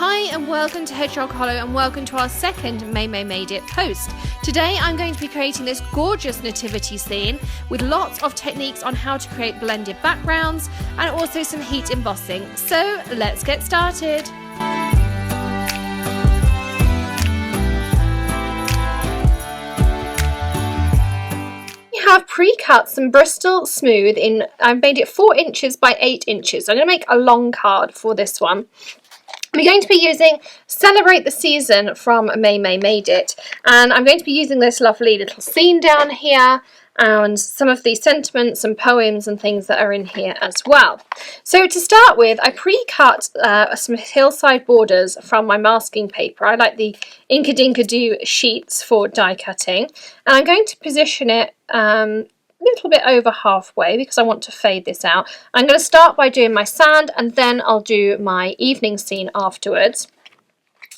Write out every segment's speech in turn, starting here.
Hi and welcome to Hedgehog Hollow and welcome to our second Maymay Made It post. Today I'm going to be creating this gorgeous nativity scene with lots of techniques on how to create blended backgrounds and also some heat embossing. So let's get started. Have pre-cut some Bristol smooth in, I've made it 4 inches by 8 inches. So I'm going to make a long card for this one. We're going to be using Celebrate the Season from Maymay Made It, and I'm going to be using this lovely little scene down here and some of the sentiments and poems and things that are in here as well. So to start with, I pre-cut some Hillside borders from my masking paper. I like the Inkadinkado sheets for die cutting, and I'm going to position it a little bit over halfway because I want to fade this out. I'm going to start by doing my sand and then I'll do my evening scene afterwards.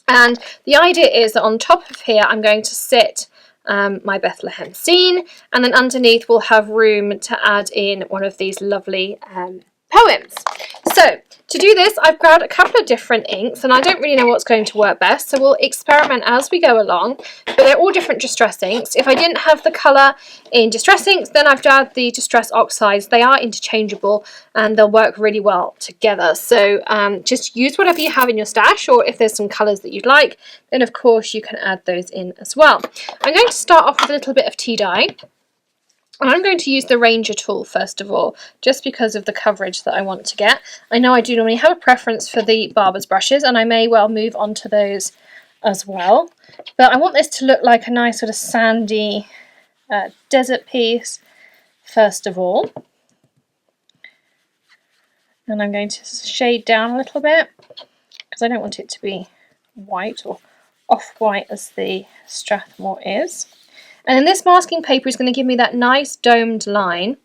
And the idea is that on top of here I'm going to sit my Bethlehem scene, and then underneath we'll have room to add in one of these lovely poems. So to do this, I've grabbed a couple of different inks and I don't really know what's going to work best, so we'll experiment as we go along, but they're all different distress inks. If I didn't have the colour in distress inks, then I've added the distress oxides. They are interchangeable and they'll work really well together, so just use whatever you have in your stash, or if there's some colours that you'd like, then of course you can add those in as well. I'm going to start off with a little bit of tea dye. I'm going to use the Ranger tool first of all, just because of the coverage that I want to get. I know I do normally have a preference for the barber's brushes, and I may well move on to those as well. But I want this to look like a nice sort of sandy desert piece first of all. And I'm going to shade down a little bit, because I don't want it to be white or off-white as the Strathmore is. And then this masking paper is going to give me that nice domed line,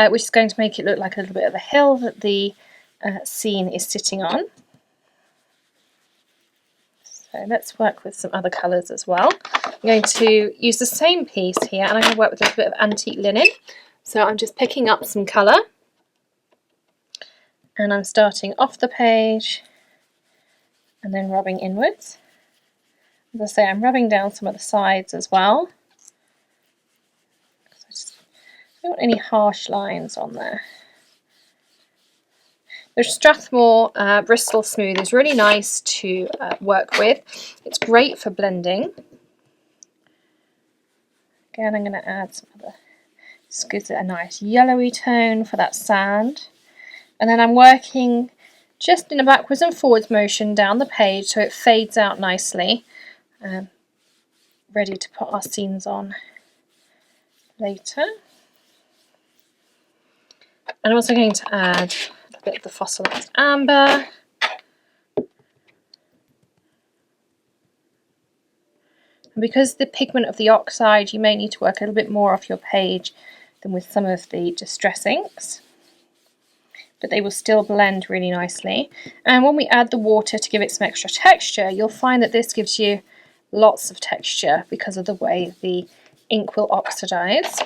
which is going to make it look like a little bit of a hill that the scene is sitting on. So let's work with some other colours as well. I'm going to use the same piece here, and I'm going to work with a little bit of antique linen. So I'm just picking up some colour, and I'm starting off the page and then rubbing inwards. As I say, I'm rubbing down some of the sides as well. I don't want any harsh lines on there. The Strathmore Bristol Smooth is really nice to work with. It's great for blending. Again, I'm going to add some other, this gives it a nice yellowy tone for that sand. And then I'm working just in a backwards and forwards motion down the page so it fades out nicely. Ready to put our scenes on later. And I'm also going to add a bit of the Fossilized amber. And because the pigment of the oxide, you may need to work a little bit more off your page than with some of the distress inks, but they will still blend really nicely. And when we add the water to give it some extra texture, you'll find that this gives you lots of texture because of the way the ink will oxidize.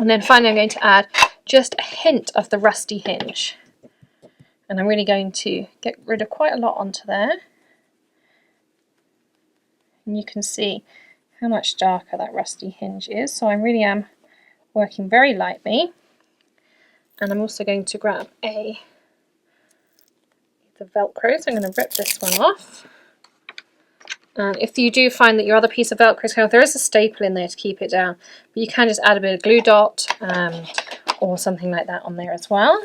And then finally I'm going to add just a hint of the rusty hinge, and I'm really going to get rid of quite a lot onto there, and you can see how much darker that rusty hinge is. So I really am working very lightly, and I'm also going to grab the Velcro, so I'm going to rip this one off. And if you do find that your other piece of Velcro is there is a staple in there to keep it down, but you can just add a bit of glue dot or something like that on there as well.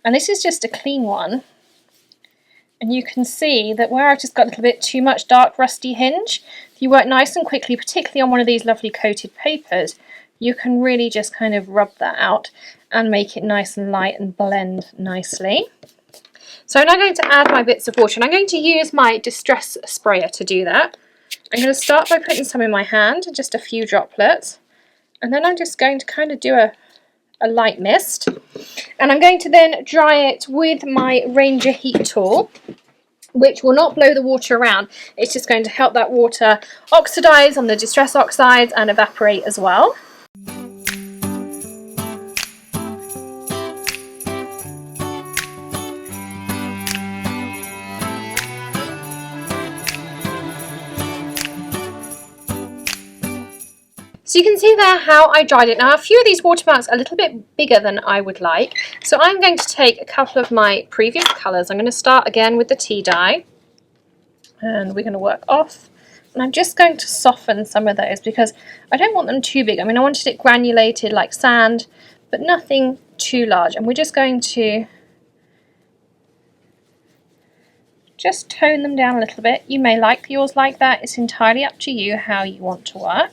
And this is just a clean one, and you can see that where I've just got a little bit too much dark rusty hinge, if you work nice and quickly, particularly on one of these lovely coated papers, you can really just kind of rub that out and make it nice and light and blend nicely. So I'm now going to add my bits of water, and I'm going to use my distress sprayer to do that. I'm going to start by putting some in my hand, just a few droplets, and then I'm just going to kind of do a light mist, and I'm going to then dry it with my Ranger heat tool, which will not blow the water around. It's just going to help that water oxidize on the distress oxides and evaporate as well. So you can see there how I dried it. Now a few of these watermarks are a little bit bigger than I would like. So I'm going to take a couple of my previous colours. I'm going to start again with the tea dye. And we're going to work off. And I'm just going to soften some of those because I don't want them too big. I mean, I wanted it granulated like sand, but nothing too large. And we're just going to just tone them down a little bit. You may like yours like that. It's entirely up to you how you want to work.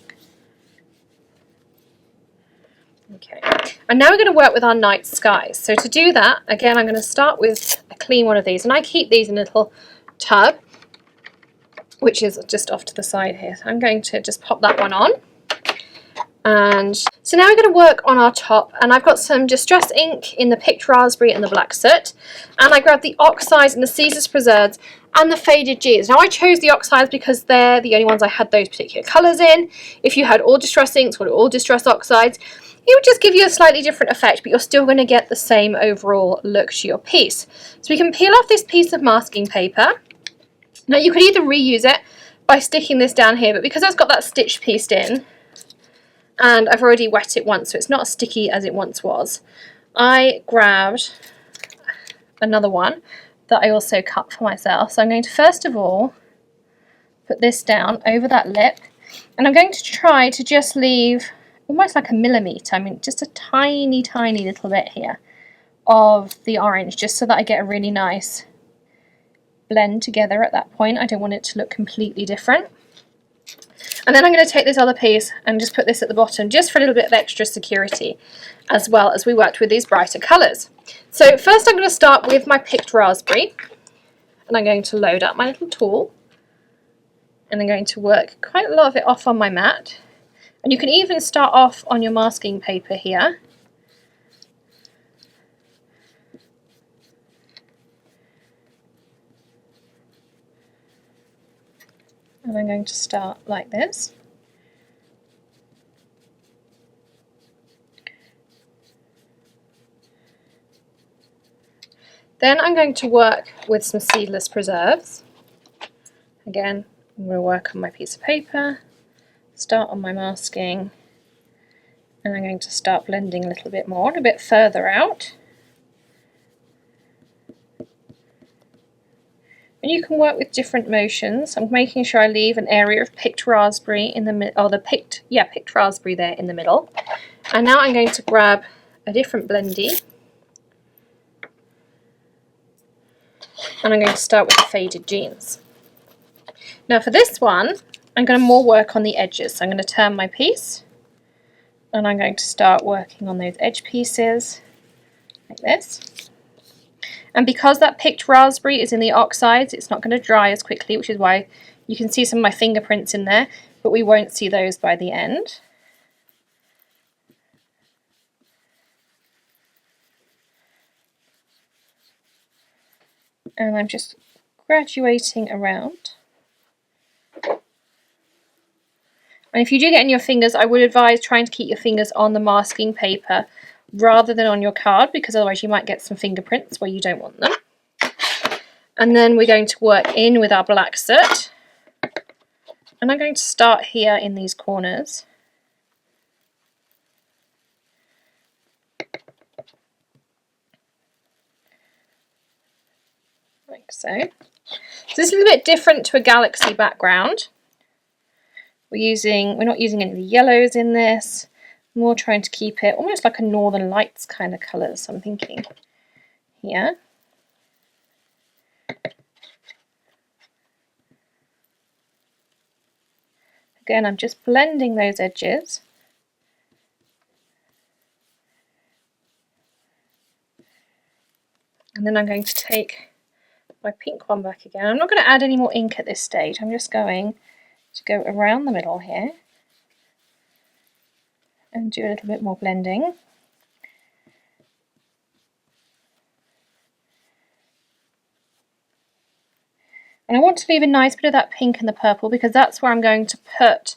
Okay, and now we're going to work with our night skies. So to do that, again, I'm going to start with a clean one of these. And I keep these in a little tub, which is just off to the side here. So I'm going to just pop that one on. And so now we're going to work on our top, and I've got some Distress ink in the Picked Raspberry and the Black Soot, and I grabbed the Oxides and the Seedless Preserves and the Faded Jeans. Now I chose the Oxides because they're the only ones I had those particular colours in. If you had all Distress inks or all Distress Oxides, it would just give you a slightly different effect, but you're still going to get the same overall look to your piece. So we can peel off this piece of masking paper. Now you could either reuse it by sticking this down here, but because I've got that stitch pieced in, and I've already wet it once, so it's not as sticky as it once was, I grabbed another one that I also cut for myself. So I'm going to first of all put this down over that lip, and I'm going to try to just leave almost like a millimetre, I mean just a tiny little bit here of the orange, just so that I get a really nice blend together at that point. I don't want it to look completely different. And then I'm going to take this other piece and just put this at the bottom, just for a little bit of extra security, as well as we worked with these brighter colours. So first I'm going to start with my Picked Raspberry, and I'm going to load up my little tool, and I'm going to work quite a lot of it off on my mat. And you can even start off on your masking paper here. And I'm going to start like this. Then I'm going to work with some Seedless Preserves. Again, I'm going to work on my piece of paper, start on my masking, and I'm going to start blending a little bit more and a bit further out. And you can work with different motions. I'm making sure I leave an area of Picked Raspberry in the middle, or the Picked Raspberry there in the middle. And now I'm going to grab a different blendie, and I'm going to start with the Faded Jeans. Now for this one, I'm going to more work on the edges. So I'm going to turn my piece, and I'm going to start working on those edge pieces like this. And because that Picked Raspberry is in the Oxides, it's not going to dry as quickly, which is why you can see some of my fingerprints in there, but we won't see those by the end. And I'm just graduating around. And if you do get in your fingers, I would advise trying to keep your fingers on the masking paper rather than on your card, because otherwise you might get some fingerprints where you don't want them. And then we're going to work in with our Black Soot. And I'm going to start here in these corners. Like so. So this is a little bit different to a galaxy background. We're not using any of the yellows in this. More trying to keep it almost like a Northern Lights kind of colours, I'm thinking here. Again, I'm just blending those edges. And then I'm going to take my pink one back again. I'm not going to add any more ink at this stage. I'm just going to go around the middle here and do a little bit more blending. And I want to leave a nice bit of that pink and the purple because that's where I'm going to put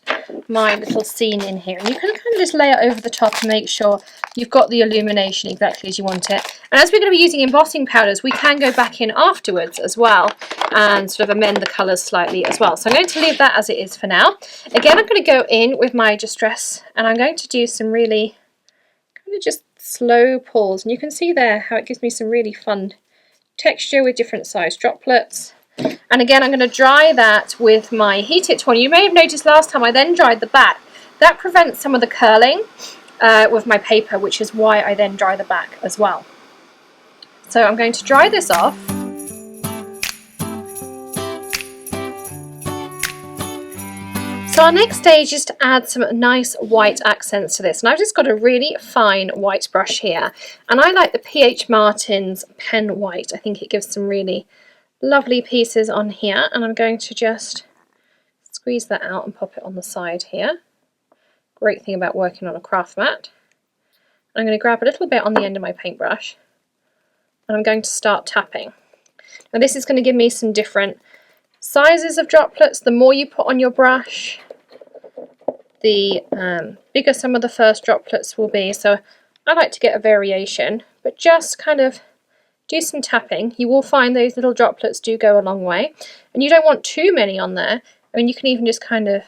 my little scene in here. And you can kind of just lay it over the top and make sure you've got the illumination exactly as you want it. And as we're going to be using embossing powders, we can go back in afterwards as well and sort of amend the colours slightly as well. So I'm going to leave that as it is for now. Again, I'm going to go in with my Distress and I'm going to do some really kind of just slow pulls. And you can see there how it gives me some really fun texture with different size droplets. And again, I'm going to dry that with my Heat It tool. You may have noticed last time I then dried the back. That prevents some of the curling with my paper, which is why I then dry the back as well. So I'm going to dry this off. So our next stage is to add some nice white accents to this. And I've just got a really fine white brush here. And I like the P.H. Martin's Pen White. I think it gives some really lovely pieces on here. And I'm going to just squeeze that out and pop it on the side here. Great thing about working on a craft mat. I'm going to grab a little bit on the end of my paintbrush and I'm going to start tapping. Now this is going to give me some different sizes of droplets. The more you put on your brush, the bigger some of the first droplets will be. So I like to get a variation, but just kind of do some tapping. You will find those little droplets do go a long way, and you don't want too many on there. I mean, you can even just kind of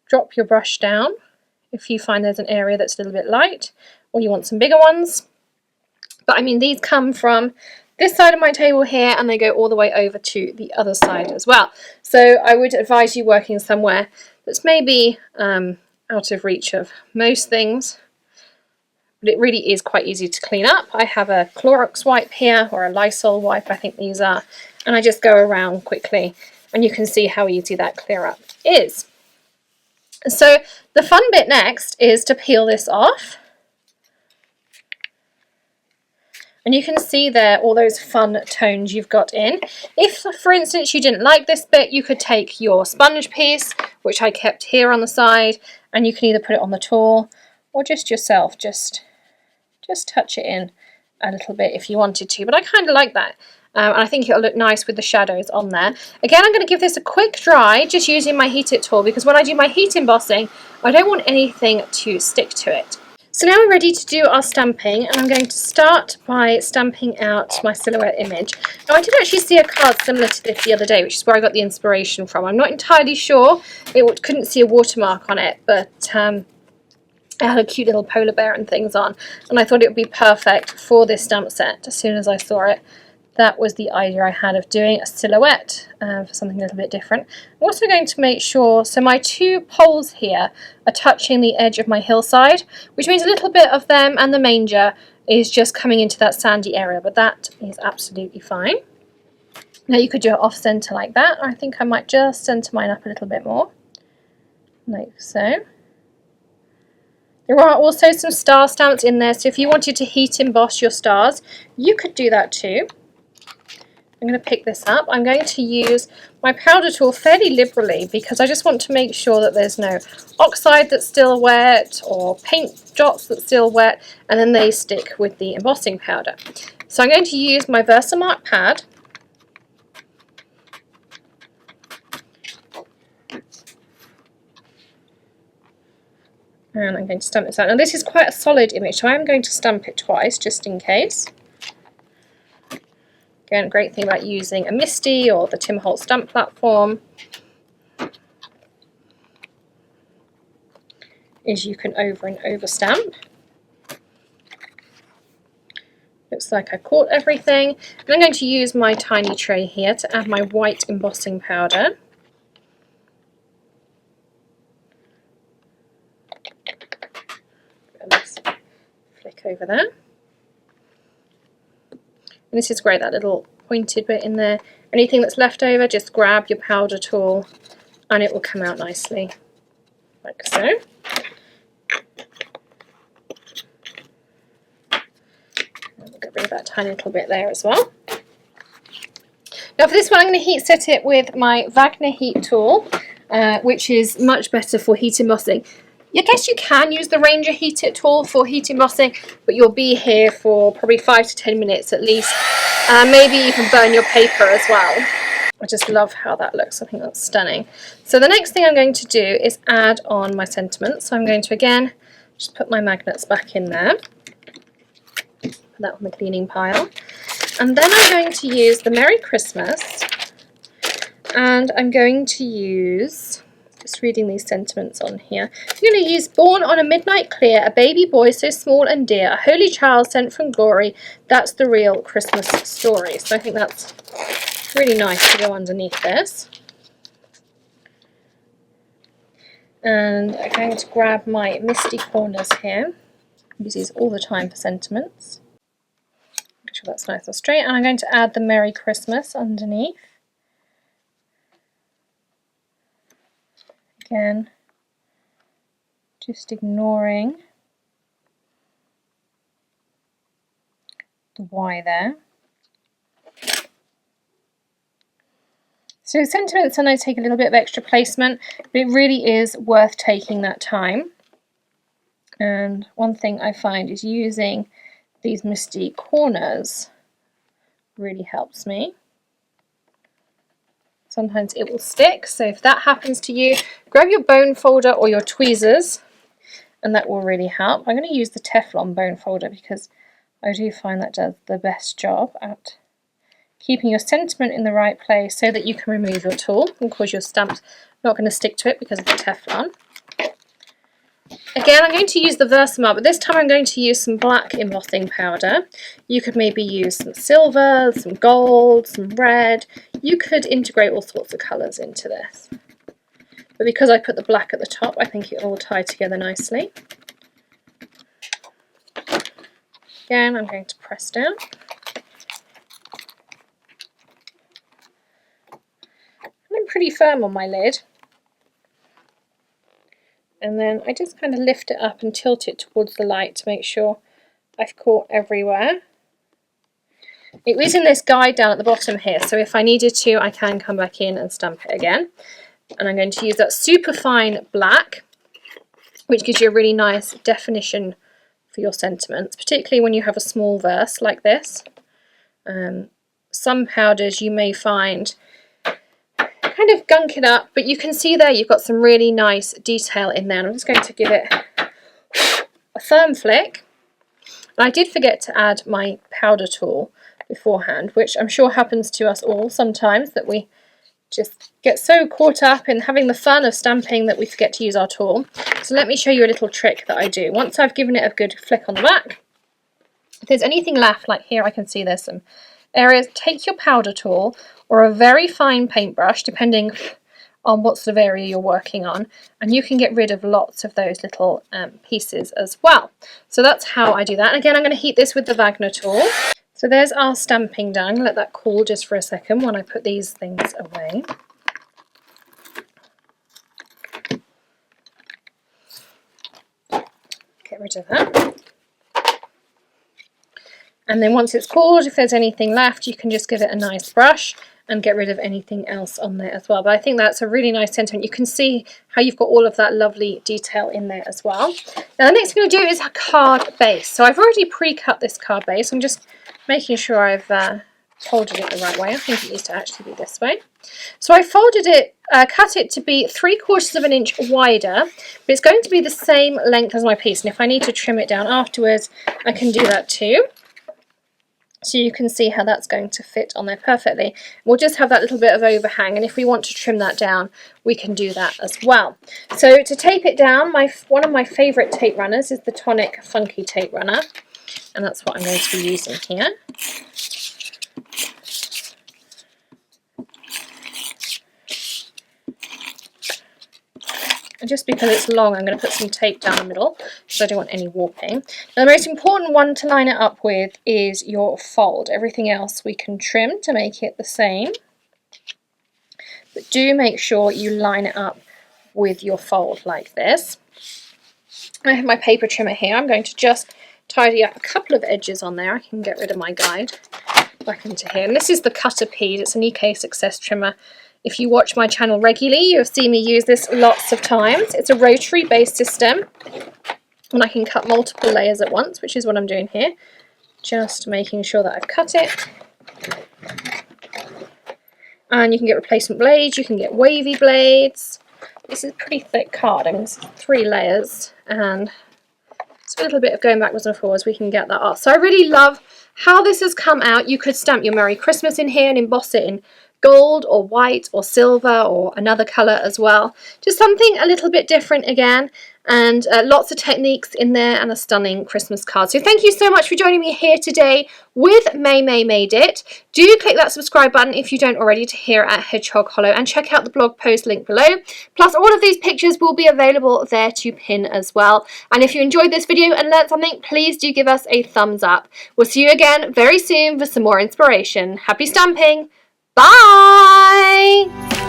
drop your brush down if you find there's an area that's a little bit light or you want some bigger ones. But I mean, these come from this side of my table here and they go all the way over to the other side as well. So I would advise you working somewhere that's maybe out of reach of most things, but it really is quite easy to clean up. I have a Clorox wipe here, or a Lysol wipe I think these are, and I just go around quickly and you can see how easy that clear up is. So the fun bit next is to peel this off. And you can see there all those fun tones you've got in. If, for instance, you didn't like this bit, you could take your sponge piece, which I kept here on the side, and you can either put it on the tool or just yourself, just touch it in a little bit if you wanted to. But I kind of like that. And I think it'll look nice with the shadows on there. Again, I'm going to give this a quick dry, just using my Heat It tool, because when I do my heat embossing, I don't want anything to stick to it. So now we're ready to do our stamping, and I'm going to start by stamping out my silhouette image. Now I did actually see a card similar to this the other day, which is where I got the inspiration from. I'm not entirely sure, couldn't see a watermark on it, but it had a cute little polar bear and things on, and I thought it would be perfect for this stamp set. As soon as I saw it, that was the idea I had of doing a silhouette for something a little bit different. I'm also going to make sure, so my two poles here are touching the edge of my hillside, which means a little bit of them and the manger is just coming into that sandy area, but that is absolutely fine. Now you could do it off center like that. I think I might just center mine up a little bit more, like so. There are also some star stamps in there, so if you wanted to heat emboss your stars, you could do that too. I'm going to pick this up. I'm going to use my powder tool fairly liberally because I just want to make sure that there's no oxide that's still wet or paint dots that's still wet, and then they stick with the embossing powder. So I'm going to use my VersaMark pad. And I'm going to stamp this out. Now this is quite a solid image, so I'm going to stamp it twice just in case. Again, great thing about using a MISTI or the Tim Holtz stamp platform is you can over and over stamp. Looks like I caught everything. And I'm going to use my tiny tray here to add my white embossing powder. Let's flick over there. And this is great, that little pointed bit in there. Anything that's left over, just grab your powder tool and it will come out nicely, like so. We'll get rid of that tiny little bit there as well. Now for this one, I'm going to heat set it with my Wagner heat tool, which is much better for heat embossing. I guess you can use the Ranger Heat It tool for heat embossing, but you'll be here for probably 5 to 10 minutes at least, maybe even burn your paper as well. I just love how that looks. I think that's stunning. So the next thing I'm going to do is add on my sentiments. So I'm going to again just put my magnets back in there. Put that on the cleaning pile. And then I'm going to use the Merry Christmas, and I'm going to use, just reading these sentiments on here, I'm going to use born on a midnight clear, a baby boy so small and dear, a holy child sent from glory, that's the real Christmas story. So I think that's really nice to go underneath this. And I'm going to grab my MISTI corners here. I use these all the time for sentiments. Make sure that's nice and straight. And I'm going to add the Merry Christmas underneath. Again, just ignoring the Y there. So sentiments, and I take a little bit of extra placement, but it really is worth taking that time. And one thing I find is using these MISTI corners really helps me. Sometimes it will stick, so if that happens to you, grab your bone folder or your tweezers, and that will really help. I'm going to use the Teflon bone folder because I do find that does the best job at keeping your sentiment in the right place so that you can remove your tool. Of course, your stamp's not going to stick to it because of the Teflon. Again, I'm going to use the VersaMark, but this time I'm going to use some black embossing powder. You could maybe use some silver, some gold, some red. You could integrate all sorts of colours into this. But because I put the black at the top, I think it will tie together nicely. Again, I'm going to press down. I'm pretty firm on my lid. And then I just kind of lift it up and tilt it towards the light to make sure I've caught everywhere. It was in this guide down at the bottom here, so if I needed to, I can come back in and stamp it again. And I'm going to use that super fine black, which gives you a really nice definition for your sentiments, particularly when you have a small verse like this. Some powders you may find kind of gunk it up, but you can see there you've got some really nice detail in there. And I'm just going to give it a firm flick. And I did forget to add my powder tool beforehand, which I'm sure happens to us all sometimes, that we just get so caught up in having the fun of stamping that we forget to use our tool. So let me show you a little trick that I do. Once I've given it a good flick on the back, if there's anything left, like here I can see there's some areas, take your powder tool or a very fine paintbrush, depending on what sort of area you're working on, and you can get rid of lots of those little pieces as well. So that's how I do that. And again, I'm going to heat this with the Wagner tool. So there's our stamping done. Let that cool just for a second when I put these things away. Get rid of that. And then once it's cooled, if there's anything left, you can just give it a nice brush and get rid of anything else on there as well. But I think that's a really nice sentiment. You can see how you've got all of that lovely detail in there as well. Now the next thing I'm going to do is a card base. So I've already pre-cut this card base. I'm just making sure I've folded it the right way. I think it needs to actually be this way. So I folded it, cut it to be 3/4 of an inch wider, but it's going to be the same length as my piece. And if I need to trim it down afterwards, I can do that too. So you can see how that's going to fit on there perfectly. We'll just have that little bit of overhang, and if we want to trim that down, we can do that as well. So to tape it down, one of my favourite tape runners is the Tonic Funky Tape Runner, and that's what I'm going to be using here. And just because it's long, I'm going to put some tape down the middle because I don't want any warping. Now, the most important one to line it up with is your fold. Everything else we can trim to make it the same. But do make sure you line it up with your fold like this. I have my paper trimmer here. I'm going to just tidy up a couple of edges on there. I can get rid of my guide back into here. And this is the Cutter Pede. It's an EK Success trimmer. If you watch my channel regularly, you'll see me use this lots of times. It's a rotary based system, and I can cut multiple layers at once, which is what I'm doing here. Just making sure that I've cut it. And you can get replacement blades, you can get wavy blades. This is a pretty thick card. I mean, it's 3 layers, and it's just a little bit of going backwards and forwards, we can get that off. So I really love how this has come out. You could stamp your Merry Christmas in here and emboss it in gold or white or silver or another colour as well. Just something a little bit different again, and lots of techniques in there and a stunning Christmas card. So thank you so much for joining me here today with Maymay Made It. Do click that subscribe button if you don't already to here at Hedgehog Hollow, and check out the blog post link below. Plus all of these pictures will be available there to pin as well. And if you enjoyed this video and learned something, please do give us a thumbs up. We'll see you again very soon for some more inspiration. Happy stamping! Bye!